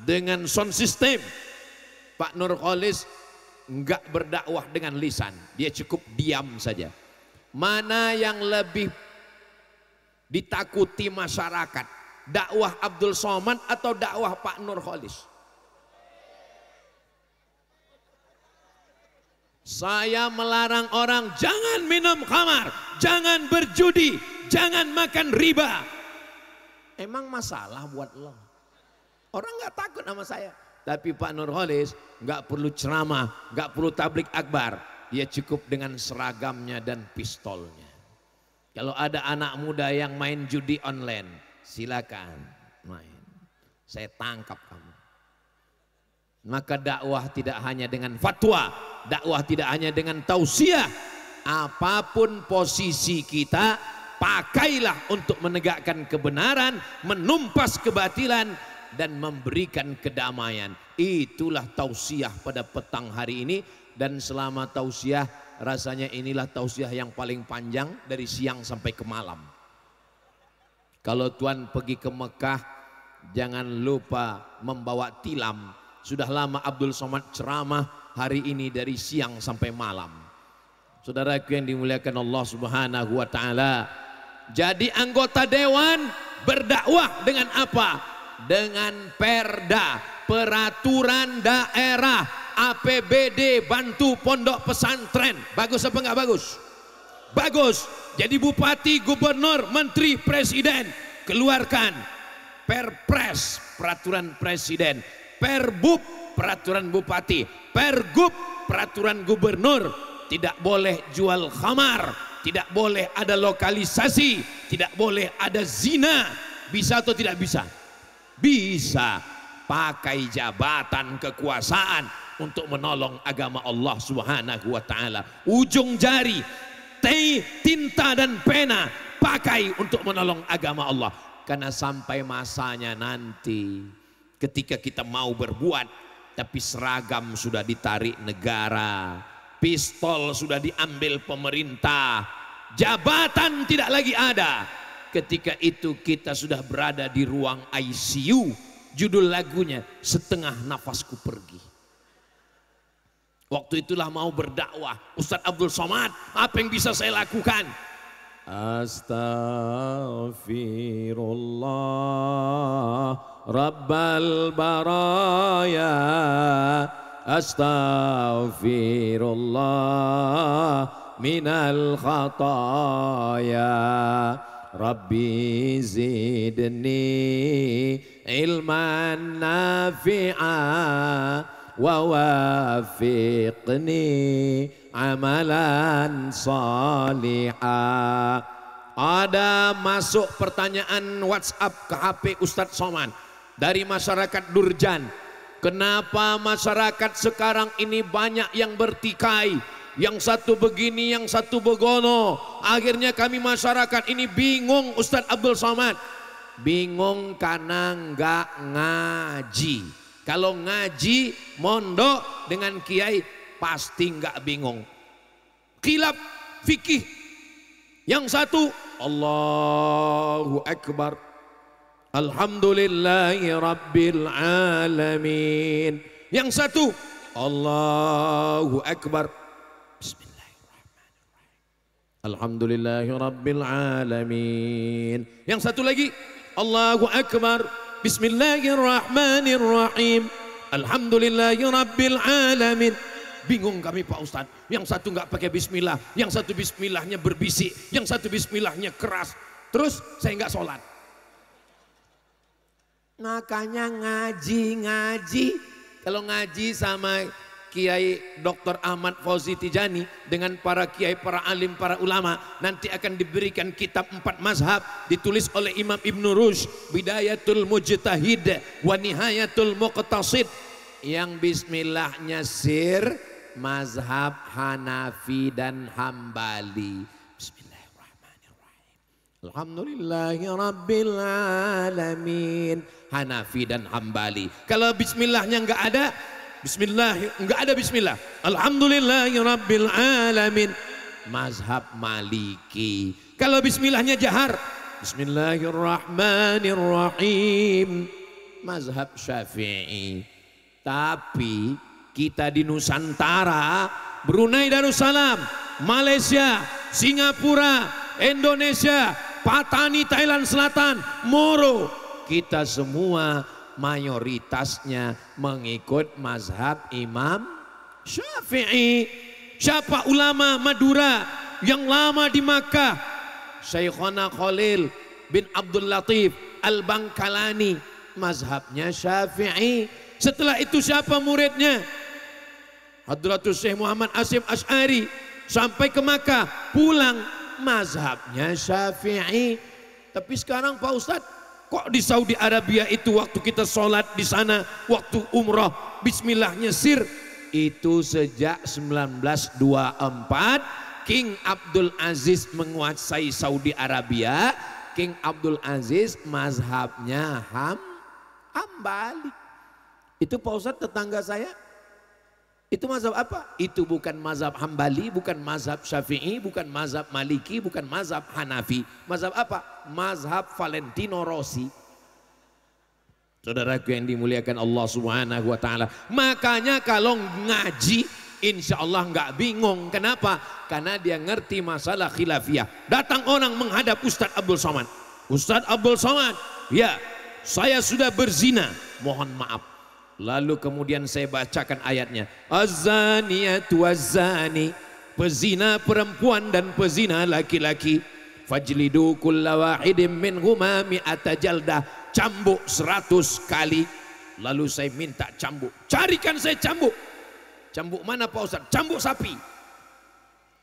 dengan sound system. Pak Nur Kholis enggak berdakwah dengan lisan, dia cukup diam saja. Mana yang lebih ditakuti masyarakat? Dakwah Abdul Somad atau dakwah Pak Nur Kholis? Saya melarang orang jangan minum khamar, jangan berjudi, jangan makan riba. Emang masalah buat lo? Orang nggak takut sama saya. Tapi Pak Nur Kholis nggak perlu ceramah, nggak perlu tablik akbar. Dia cukup dengan seragamnya dan pistolnya. Kalau ada anak muda yang main judi online, silakan main. Saya tangkap kamu. Maka dakwah tidak hanya dengan fatwa, dakwah tidak hanya dengan tausiah. Apapun posisi kita, pakailah untuk menegakkan kebenaran, menumpas kebatilan, dan memberikan kedamaian. Itulah tausiah pada petang hari ini. Dan selama tausiah, rasanya inilah tausiah yang paling panjang dari siang sampai ke malam. Kalau tuan pergi ke Mekah, jangan lupa membawa tilam. Sudah lama Abdul Somad ceramah, hari ini dari siang sampai malam. Saudaraku yang dimuliakan Allah Subhanahu wa taala, jadi anggota dewan berdakwah dengan apa? Dengan perda, peraturan daerah, APBD, bantu pondok pesantren. Bagus apa enggak bagus? Bagus. Jadi bupati, gubernur, menteri, presiden keluarkan perpres, peraturan presiden, perbub, peraturan bupati, pergub, peraturan gubernur. Tidak boleh jual khamar, tidak boleh ada lokalisasi, tidak boleh ada zina. Bisa atau tidak bisa? Bisa. Pakai jabatan kekuasaan untuk menolong agama Allah Subhanahu wa taala. Ujung jari, tinta dan pena pakai untuk menolong agama Allah. Karena sampai masanya nanti ketika kita mau berbuat tapi seragam sudah ditarik negara, pistol sudah diambil pemerintah, jabatan tidak lagi ada. Ketika itu kita sudah berada di ruang ICU. Judul lagunya Setengah Nafasku Pergi. Waktu itulah mau berdakwah. Ustadz Abdul Somad, apa yang bisa saya lakukan? Astaghfirullah Rabbal baraya, astaghfirullah minal khataya, Rabbi zidni ilman nafi'a wa wafiqni amalan salihah. Ada masuk pertanyaan WhatsApp ke HP Ustadz Somad dari masyarakat Durjan. Kenapa masyarakat sekarang ini banyak yang bertikai? Yang satu begini, yang satu begono. Akhirnya kami masyarakat ini bingung Ustadz Abdul Somad. Bingung karena nggak ngaji. Kalau ngaji, mondok dengan kiai pasti nggak bingung. Khilaf fikih. Yang satu, Allahu Akbar, Alhamdulillahi Rabbil Alamin. Yang satu, Allahu Akbar, Alhamdulillahi Rabbil Alamin. Yang satu lagi, Allahu Akbar, Bismillahirrahmanirrahim, Alhamdulillahi Rabbil Alamin. Bingung kami Pak Ustadz. Yang satu nggak pakai bismillah, yang satu bismillahnya berbisik, yang satu bismillahnya keras. Terus saya nggak sholat. Makanya ngaji. Kalau ngaji sama Kiai Dr. Ahmad Fauzi Tijani dengan para kiai, para alim, para ulama, nanti akan diberikan kitab 4 mazhab ditulis oleh Imam Ibn Rushd, Bidayatul Mujtahid wa Nihayatul Muqtasid. Yang bismillahnya sir, mazhab Hanafi dan Hambali. Bismillahirrahmanirrahim, Alhamdulillahi Rabbil Alamin. Hanafi dan Hambali. Kalau bismillahnya enggak ada, bismillah, enggak ada bismillah, Alhamdulillahi Rabbil Alamin, mazhab Maliki. Kalau bismillahnya jahar, Bismillahirrahmanirrahim, mazhab Syafi'i. Tapi kita di Nusantara, Brunei Darussalam, Malaysia, Singapura, Indonesia, Patani Thailand Selatan, Moro, kita semua mayoritasnya mengikut mazhab Imam Syafi'i. Siapa ulama Madura yang lama di Makkah? Syekhona Khalil bin Abdul Latif Al-Bangkalani, mazhabnya Syafi'i. Setelah itu siapa muridnya? Hadratus Syekh Muhammad Asim Asy'ari, sampai ke Makkah, pulang, mazhabnya Syafi'i. Tapi sekarang Pak Ustadz, kok di Saudi Arabia itu waktu kita sholat di sana, waktu umroh, bismillahnya sir? Itu sejak 1924 King Abdul Aziz menguasai Saudi Arabia. King Abdul Aziz mazhabnya Hambali. Itu Pak Ustadz tetangga saya. Itu mazhab apa? Itu bukan mazhab Hambali, bukan mazhab Syafi'i, bukan mazhab Maliki, bukan mazhab Hanafi. Mazhab apa? Mazhab Valentino Rossi. Saudaraku yang dimuliakan Allah Subhanahu wa taala. Makanya kalau ngaji insya Allah nggak bingung. Kenapa? Karena dia ngerti masalah khilafiyah. Datang orang menghadap Ustadz Abdul Somad. Ustadz Abdul Somad, ya saya sudah berzina, mohon maaf. Lalu kemudian saya bacakan ayatnya. Az-zaniyatu waz-zani, pezina perempuan dan pezina laki-laki. Fajlidu kulla wahidin minhuma mi'ata jaldah, cambuk 100 kali. Lalu saya minta cambuk, carikan saya cambuk. Cambuk mana Pak Ustaz? Cambuk sapi.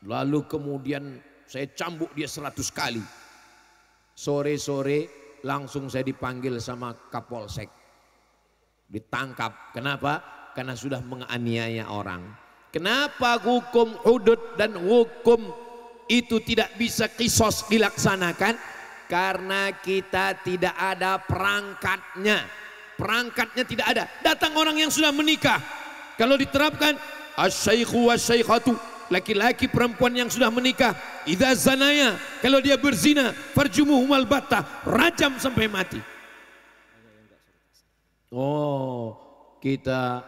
Lalu kemudian saya cambuk dia 100 kali. Sore-sore langsung saya dipanggil sama Kapolsek. Ditangkap. Kenapa? Karena sudah menganiaya orang. Kenapa hukum hudud dan hukum itu tidak bisa kisos dilaksanakan? Karena kita tidak ada perangkatnya. Perangkatnya tidak ada. Datang orang yang sudah menikah. Kalau diterapkan asy-syaikhu wasy-syaikhatu, laki-laki perempuan yang sudah menikah, idza zanaya, kalau dia berzina, farjumuhumal battah, rajam sampai mati. Oh, kita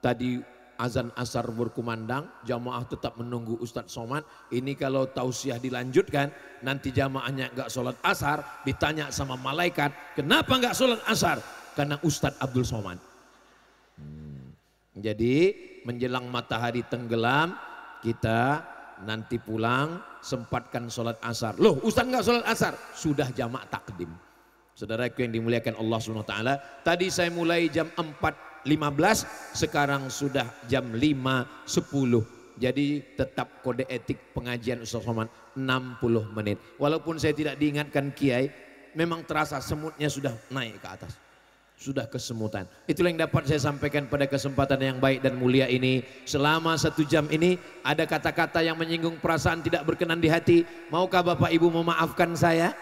tadi azan asar berkumandang, jamaah tetap menunggu Ustadz Somad. Ini kalau tausiah dilanjutkan, nanti jamaahnya enggak sholat asar, ditanya sama malaikat, kenapa enggak sholat asar? Karena Ustadz Abdul Somad. Jadi menjelang matahari tenggelam, kita nanti pulang sempatkan sholat asar. Loh, Ustadz enggak sholat asar? Sudah jamaah takdim. Saudaraku yang dimuliakan Allah SWT, tadi saya mulai jam 4.15, sekarang sudah jam 5.10. Jadi tetap kode etik pengajian Ustadz Somad 60 menit. Walaupun saya tidak diingatkan Kiai, memang terasa semutnya sudah naik ke atas. Sudah kesemutan. Itulah yang dapat saya sampaikan pada kesempatan yang baik dan mulia ini. Selama 1 jam ini ada kata-kata yang menyinggung perasaan tidak berkenan di hati. Maukah Bapak Ibu memaafkan saya?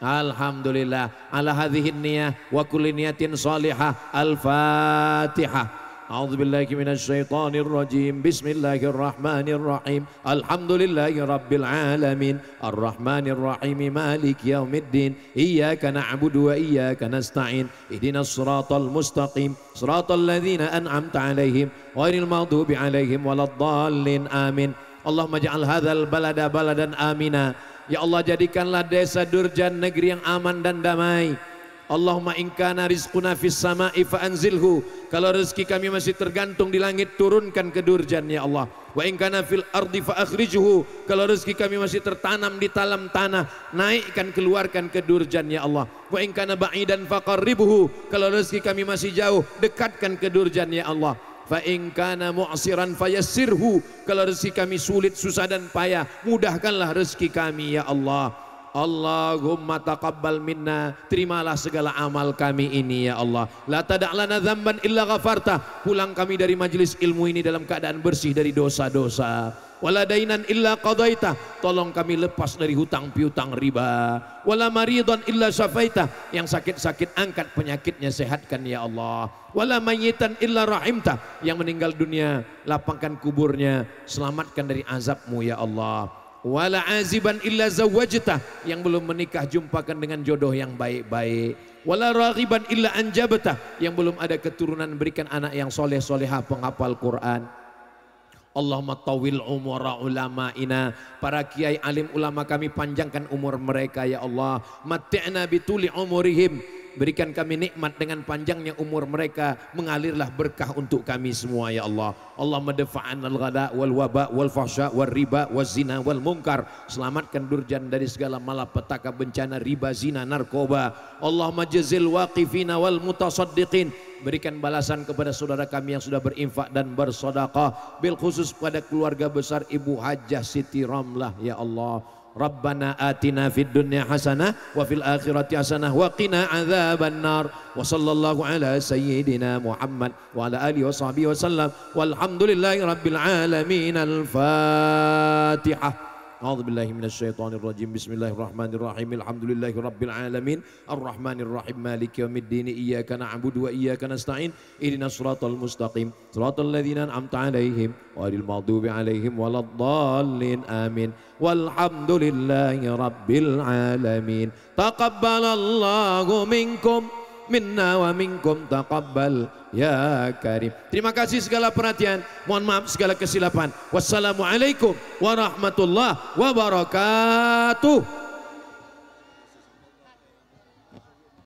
Alhamdulillah ala hadhihi niyah wa kulli niyatin salihah. Al-Fatihah. A'udzubillahi minasyaitonir rajim. Bismillahirrahmanirrahim. Alhamdulillahi rabbil alamin. Arrahmanir rahim. Maliki yaumiddin. Iyyaka na'budu wa iyyaka nasta'in. Ihdinas siratal mustaqim. Siratal ladzina an'amta 'alaihim ghairil maghdubi 'alaihim waladdallin. Amin. Allahumma ja'al hadzal balada baladan amina. Ya Allah, jadikanlah desa Durjan negeri yang aman dan damai. Allahumma in kana rizquna fis sama'i fa anzilhu. Kalau rezeki kami masih tergantung di langit, turunkan ke Durjan ya Allah. Wa in kana fil ardi fa akhrijhu. Kalau rezeki kami masih tertanam di dalam tanah, naikkan, keluarkan ke Durjan ya Allah. Wa in kana ba'idan fa qarribhu. Kalau rezeki kami masih jauh, dekatkan ke Durjan ya Allah. Fa in kana mu'siran fayassirhu. Kalau rezeki kami sulit, susah dan payah, mudahkanlah rezeki kami ya Allah. Allahumma taqabbal minna, terimalah segala amal kami ini ya Allah. La tada'lana dzamban illa ghafarta. Pulang kami dari majelis ilmu ini dalam keadaan bersih dari dosa-dosa. Wala dainan illa qadaita, tolong kami lepas dari hutang piutang riba. Wala maridan illa syafaita, yang sakit-sakit angkat penyakitnya, sehatkan ya Allah. Wala mayyitan illa rahimta, yang meninggal dunia lapangkan kuburnya, selamatkan dari azabmu ya Allah. Wala aziban illa zawwajta, yang belum menikah jumpakan dengan jodoh yang baik-baik. Wala raghiban illa anjabta, yang belum ada keturunan berikan anak yang soleh solehah penghafal Quran. Allahumma tawil umura ulama'ina, para kiai alim ulama kami panjangkan umur mereka ya Allah. Matti'na bituli umurihim, berikan kami nikmat dengan panjangnya umur mereka, mengalirlah berkah untuk kami semua ya Allah. Allahumma dafa'an al-ghada wal waba wal fahsya wal riba wal zina wal munkar, selamatkan Durjan dari segala malapetaka, bencana riba, zina, narkoba. Allahumma jazil waqifina wal mutasaddiqin, berikan balasan kepada saudara kami yang sudah berinfak dan bersedekah, bil khusus pada keluarga besar Ibu Hajjah Siti Ramlah ya Allah. Rabbana atina fid dunya hasanah wa fil akhirati hasanah wa qina adzabannar. Wa sallallahu ala sayyidina Muhammad wa ala alihi wa sahbihi wasallam. Walhamdulillahi rabbil alamin. Al-Fatihah. A'udzubillahi minasyaitonirrajim. Bismillahirrahmanirrahim. Alhamdulillahi rabbil alamin. Arrahmanirrahim. Maliki yaumiddin. Iyyaka na'budu wa iyyaka nasta'in. Ihdinas siratal mustaqim. Siratal ladzina an'amta 'alaihim ghairil maghdubi 'alaihim waladdallin. Amin. Walhamdulillahi rabbil alamin. Taqabbalallahu minkum minna wa minkum taqabbal ya karim. Terima kasih segala perhatian. Mohon maaf segala kesilapan. Wassalamualaikum warahmatullahi wabarakatuh.